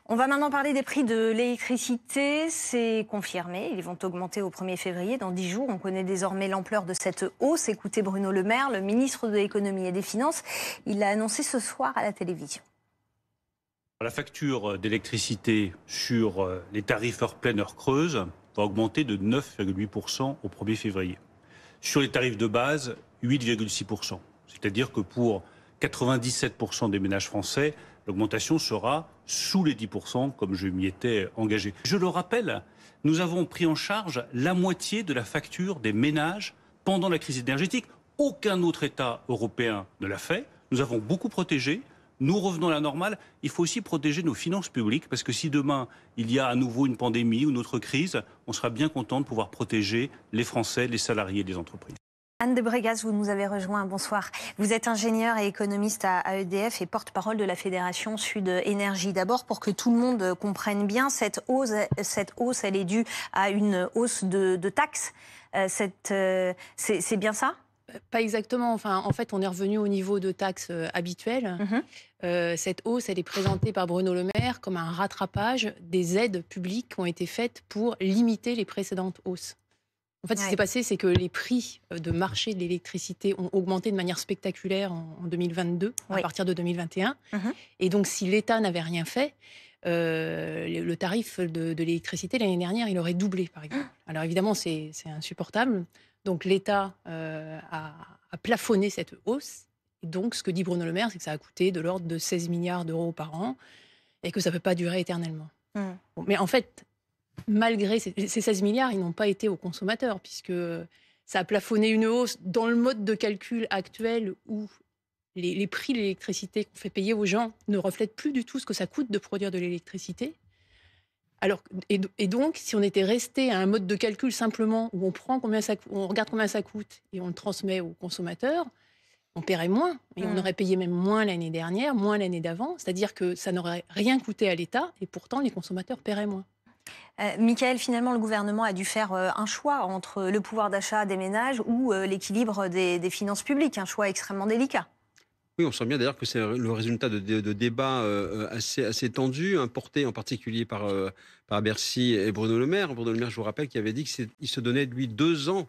On va maintenant parler des prix de l'électricité. C'est confirmé, ils vont augmenter au 1er février, dans 10 jours. On connaît désormais l'ampleur de cette hausse. Écoutez Bruno Le Maire, le ministre de l'économie et des finances. Il l'a annoncé ce soir à la télévision. La facture d'électricité sur les tarifs heure pleine, heure creuse va augmenter de 9,8% au 1er février. Sur les tarifs de base, 8,6%. C'est-à-dire que pour 97% des ménages français, l'augmentation sera sous les 10%, comme je m'y étais engagé. Je le rappelle, nous avons pris en charge la moitié de la facture des ménages pendant la crise énergétique. Aucun autre État européen ne l'a fait. Nous avons beaucoup protégé. Nous revenons à la normale. Il faut aussi protéger nos finances publiques, parce que si demain il y a à nouveau une pandémie ou une autre crise, on sera bien content de pouvoir protéger les Français, les salariés et les entreprises. Anne de Brégas, vous nous avez rejoint. Bonsoir. Vous êtes ingénieure et économiste à EDF et porte-parole de la Fédération Sud Énergie. D'abord, pour que tout le monde comprenne bien, cette hausse, elle est due à une hausse de taxes. C'est bien ça ? Pas exactement. Enfin, en fait, on est revenu au niveau de taxes habituel. Cette hausse, elle est présentée par Bruno Le Maire comme un rattrapage des aides publiques qui ont été faites pour limiter les précédentes hausses. En fait, ce qui s'est passé, c'est que les prix de marché de l'électricité ont augmenté de manière spectaculaire en 2022, à partir de 2021. Et donc, si l'État n'avait rien fait, le tarif de l'électricité l'année dernière, il aurait doublé, par exemple. Alors évidemment, c'est insupportable. Donc l'État a plafonné cette hausse. Et donc, ce que dit Bruno Le Maire, c'est que ça a coûté de l'ordre de 16 milliards d'euros par an et que ça ne peut pas durer éternellement. Bon, mais en fait, malgré ces 16 milliards, ils n'ont pas été aux consommateurs, puisque ça a plafonné une hausse dans le mode de calcul actuel où les prix de l'électricité qu'on fait payer aux gens ne reflètent plus du tout ce que ça coûte de produire de l'électricité. Alors, et donc, si on était resté à un mode de calcul simplement où on regarde combien ça coûte et on le transmet aux consommateurs, on paierait moins. Et on aurait payé même moins l'année dernière, moins l'année d'avant. C'est-à-dire que ça n'aurait rien coûté à l'État et pourtant les consommateurs paieraient moins. Michael, finalement, le gouvernement a dû faire un choix entre le pouvoir d'achat des ménages ou l'équilibre des finances publiques, un choix extrêmement délicat. Oui, on sent bien d'ailleurs que c'est le résultat de débats assez tendus, portés en particulier par Bercy et Bruno Le Maire. Bruno Le Maire, je vous rappelle, qui avait dit qu'il se donnait, lui, 2 ans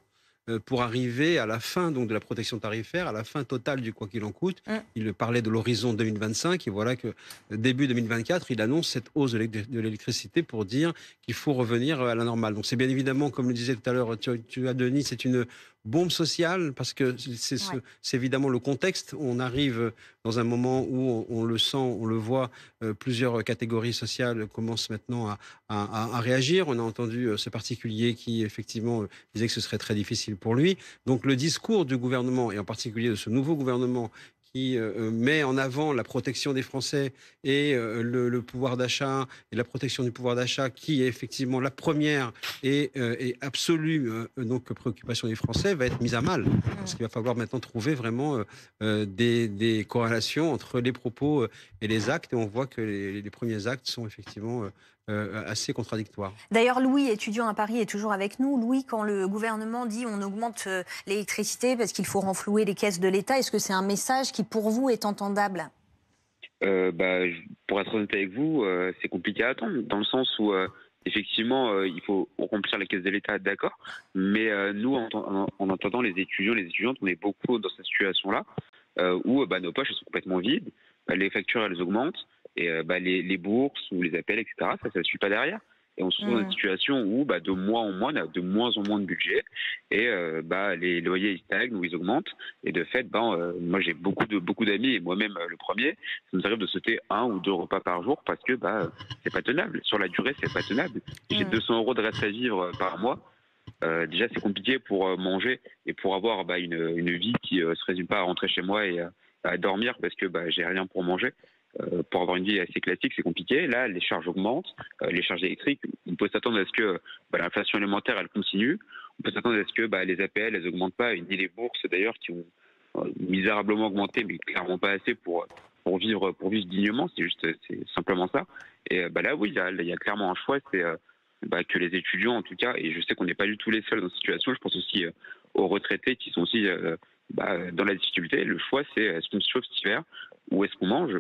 pour arriver à la fin donc, de la protection tarifaire, à la fin totale du quoi qu'il en coûte. Il parlait de l'horizon 2025 et voilà que début 2024, il annonce cette hausse de l'électricité pour dire qu'il faut revenir à la normale. Donc c'est bien évidemment, comme le disait tout à l'heure tu as Denis, c'est une bombe sociale parce que c'est évidemment le contexte. On arrive dans un moment où on le sent, on le voit, plusieurs catégories sociales commencent maintenant à réagir. On a entendu ce particulier qui effectivement disait que ce serait très difficile pour lui. Donc le discours du gouvernement, et en particulier de ce nouveau gouvernement, qui met en avant la protection des Français et le pouvoir d'achat et la protection du pouvoir d'achat, qui est effectivement la première et absolue donc préoccupation des Français, va être mise à mal. Parce qu'il va falloir maintenant trouver vraiment des corrélations entre les propos et les actes. Et on voit que les premiers actes sont effectivement assez contradictoires. D'ailleurs, Louis, étudiant à Paris, est toujours avec nous. Louis, quand le gouvernement dit on augmente l'électricité parce qu'il faut renflouer les caisses de l'État, est-ce que c'est un message qui, pour vous, est entendable ? Pour être honnête avec vous, c'est compliqué à attendre, dans le sens où, effectivement, il faut remplir la caisse de l'État, d'accord, mais nous, en entendant les étudiants, les étudiantes, on est beaucoup dans cette situation-là, où nos poches elles sont complètement vides, les factures, elles augmentent, et les bourses ou les appels, etc., ça ne suit pas derrière. Et on se trouve dans une situation où, de mois en mois, on a de moins en moins de budget. Et les loyers, ils stagnent ou ils augmentent. Et de fait, moi, j'ai beaucoup d'amis, et moi-même le premier, ça nous arrive de sauter 1 ou 2 repas par jour parce que c'est pas tenable. Sur la durée, c'est pas tenable. J'ai 200 € de reste à vivre par mois. Déjà, c'est compliqué pour manger et pour avoir une vie qui se résume pas à rentrer chez moi et à dormir parce que j'ai rien pour manger. Pour avoir une vie assez classique, c'est compliqué. Là, les charges augmentent, les charges électriques. On peut s'attendre à ce que l'inflation alimentaire, elle continue. On peut s'attendre à ce que les APL, elles n'augmentent pas, ni les bourses d'ailleurs, qui ont misérablement augmenté, mais clairement pas assez pour vivre dignement. C'est simplement ça. Et là, oui, il y a clairement un choix, c'est que les étudiants, en tout cas, et je sais qu'on n'est pas du tout les seuls dans cette situation. Je pense aussi aux retraités qui sont aussi dans la difficulté, le choix, c'est est-ce qu'on se chauffe cet hiver ou est-ce qu'on mange?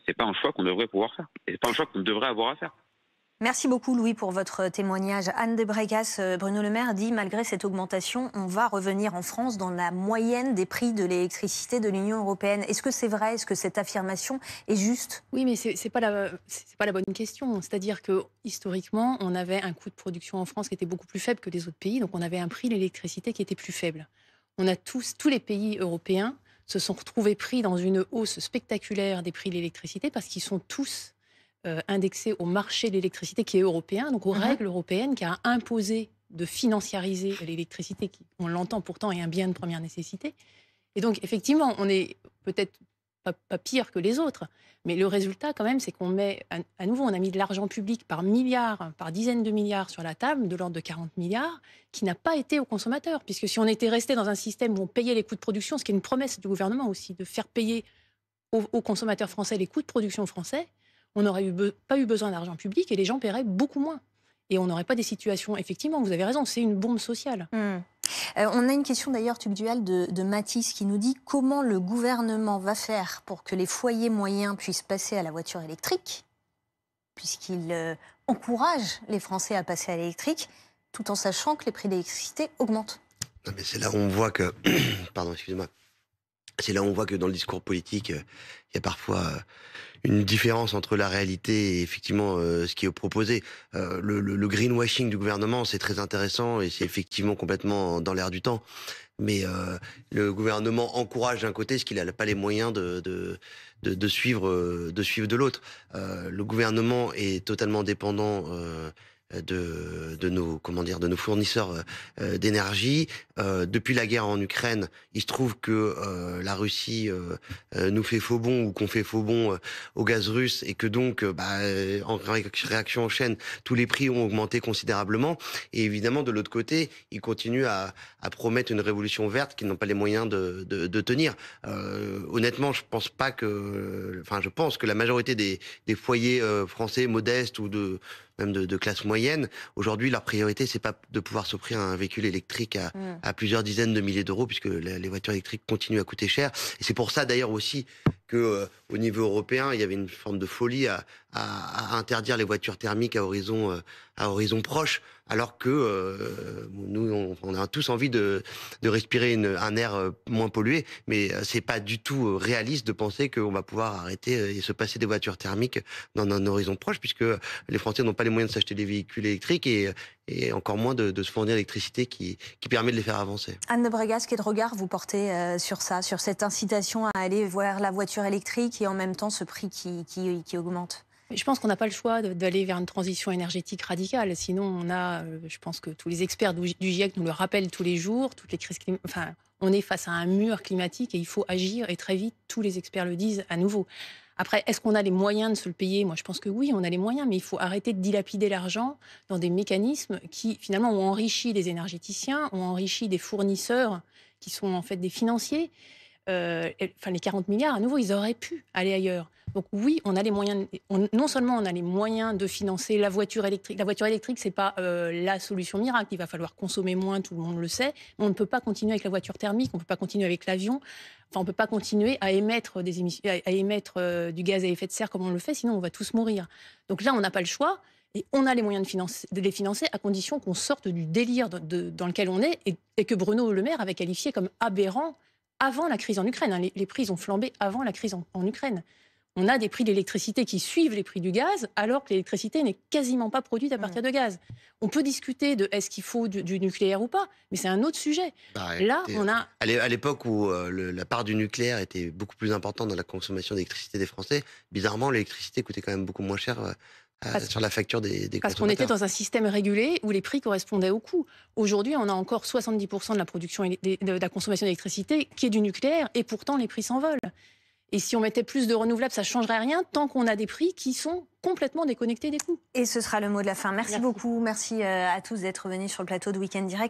C'est pas un choix qu'on devrait pouvoir faire. Et c'est pas un choix qu'on devrait avoir à faire. Merci beaucoup Louis pour votre témoignage. Anne de Brégas, Bruno Le Maire dit malgré cette augmentation, on va revenir en France dans la moyenne des prix de l'électricité de l'Union européenne. Est-ce que c'est vrai? Est-ce que cette affirmation est juste? Oui, mais c'est pas la bonne question. C'est-à-dire que historiquement, on avait un coût de production en France qui était beaucoup plus faible que les autres pays, donc on avait un prix de l'électricité qui était plus faible. On a tous les pays européens se sont retrouvés pris dans une hausse spectaculaire des prix de l'électricité parce qu'ils sont tous indexé au marché de l'électricité qui est européen, donc aux règles européennes qui a imposé de financiariser l'électricité, qui, on l'entend pourtant, est un bien de première nécessité. Et donc, effectivement, on est peut-être pas pire que les autres, mais le résultat, quand même, c'est qu'on met, à nouveau, on a mis de l'argent public par milliards, par dizaines de milliards sur la table, de l'ordre de 40 milliards, qui n'a pas été aux consommateurs. Puisque si on était resté dans un système où on payait les coûts de production, ce qui est une promesse du gouvernement aussi, de faire payer aux consommateurs français les coûts de production français, on n'aurait pas eu besoin d'argent public et les gens paieraient beaucoup moins. Et on n'aurait pas des situations, effectivement, vous avez raison, c'est une bombe sociale. On a une question d'ailleurs, Tugdual, de Mathis qui nous dit comment le gouvernement va faire pour que les foyers moyens puissent passer à la voiture électrique, puisqu'il encourage les Français à passer à l'électrique, tout en sachant que les prix de l'électricité augmentent. Non, mais c'est là où on voit que... Pardon, excusez-moi. C'est là où on voit que dans le discours politique, il y a parfois une différence entre la réalité et effectivement ce qui est proposé. Le greenwashing du gouvernement, c'est très intéressant et c'est effectivement complètement dans l'air du temps. Mais le gouvernement encourage d'un côté ce qu'il n'a pas les moyens de suivre de l'autre. Le gouvernement est totalement dépendant de nos fournisseurs d'énergie. Depuis la guerre en Ukraine, il se trouve que la Russie nous fait faux bond ou qu'on fait faux bond au gaz russe et que donc en réaction en chaîne, tous les prix ont augmenté considérablement. Et évidemment, de l'autre côté, ils continuent à promettre une révolution verte qu'ils n'ont pas les moyens de tenir. Honnêtement, je pense que la majorité des foyers français modestes ou même de classe moyenne, aujourd'hui, leur priorité, c'est pas de pouvoir s'offrir un véhicule électrique à plusieurs dizaines de milliers d'euros, puisque les voitures électriques continuent à coûter cher. Et c'est pour ça, d'ailleurs, aussi, que au niveau européen, il y avait une forme de folie à interdire les voitures thermiques à horizon proche, alors que nous, on a tous envie de respirer un air moins pollué, mais c'est pas du tout réaliste de penser qu'on va pouvoir arrêter et se passer des voitures thermiques dans un horizon proche, puisque les Français n'ont pas les moyens de s'acheter des véhicules électriques et encore moins de se fournir l'électricité qui permet de les faire avancer. Anne de Brégas, quel regard vous portez sur ça, sur cette incitation à aller vers la voiture électrique et en même temps ce prix qui augmente? Je pense qu'on n'a pas le choix d'aller vers une transition énergétique radicale. Sinon, je pense que tous les experts du GIEC nous le rappellent tous les jours, toutes les crises on est face à un mur climatique et il faut agir et très vite, tous les experts le disent à nouveau. Après, est-ce qu'on a les moyens de se le payer? Moi, je pense que oui, on a les moyens, mais il faut arrêter de dilapider l'argent dans des mécanismes qui, finalement, ont enrichi les énergéticiens, ont enrichi des fournisseurs qui sont en fait des financiers. Les 40 milliards, à nouveau, ils auraient pu aller ailleurs. Donc oui, on a les moyens. Non seulement on a les moyens de financer la voiture électrique. La voiture électrique, c'est pas la solution miracle. Il va falloir consommer moins, tout le monde le sait. Mais on ne peut pas continuer avec la voiture thermique. On ne peut pas continuer avec l'avion. Enfin, on ne peut pas continuer à émettre des émissions, à émettre du gaz à effet de serre comme on le fait. Sinon, on va tous mourir. Donc là, on n'a pas le choix. Et on a les moyens de les financer à condition qu'on sorte du délire dans lequel on est et que Bruno Le Maire avait qualifié comme aberrant avant la crise en Ukraine. Les prix ont flambé avant la crise en Ukraine. On a des prix d'électricité qui suivent les prix du gaz, alors que l'électricité n'est quasiment pas produite à partir de gaz. On peut discuter de est-ce qu'il faut du nucléaire ou pas, mais c'est un autre sujet. Là, on a... À l'époque où la part du nucléaire était beaucoup plus importante dans la consommation d'électricité des Français, bizarrement, l'électricité coûtait quand même beaucoup moins cher sur la facture des consommateurs. Parce qu'on était dans un système régulé où les prix correspondaient au coût. Aujourd'hui, on a encore 70% de la production de la consommation d'électricité qui est du nucléaire, et pourtant les prix s'envolent. Et si on mettait plus de renouvelables, ça ne changerait rien tant qu'on a des prix qui sont complètement déconnectés des coûts. Et ce sera le mot de la fin. Merci beaucoup. Merci à tous d'être venus sur le plateau de Week-end Direct.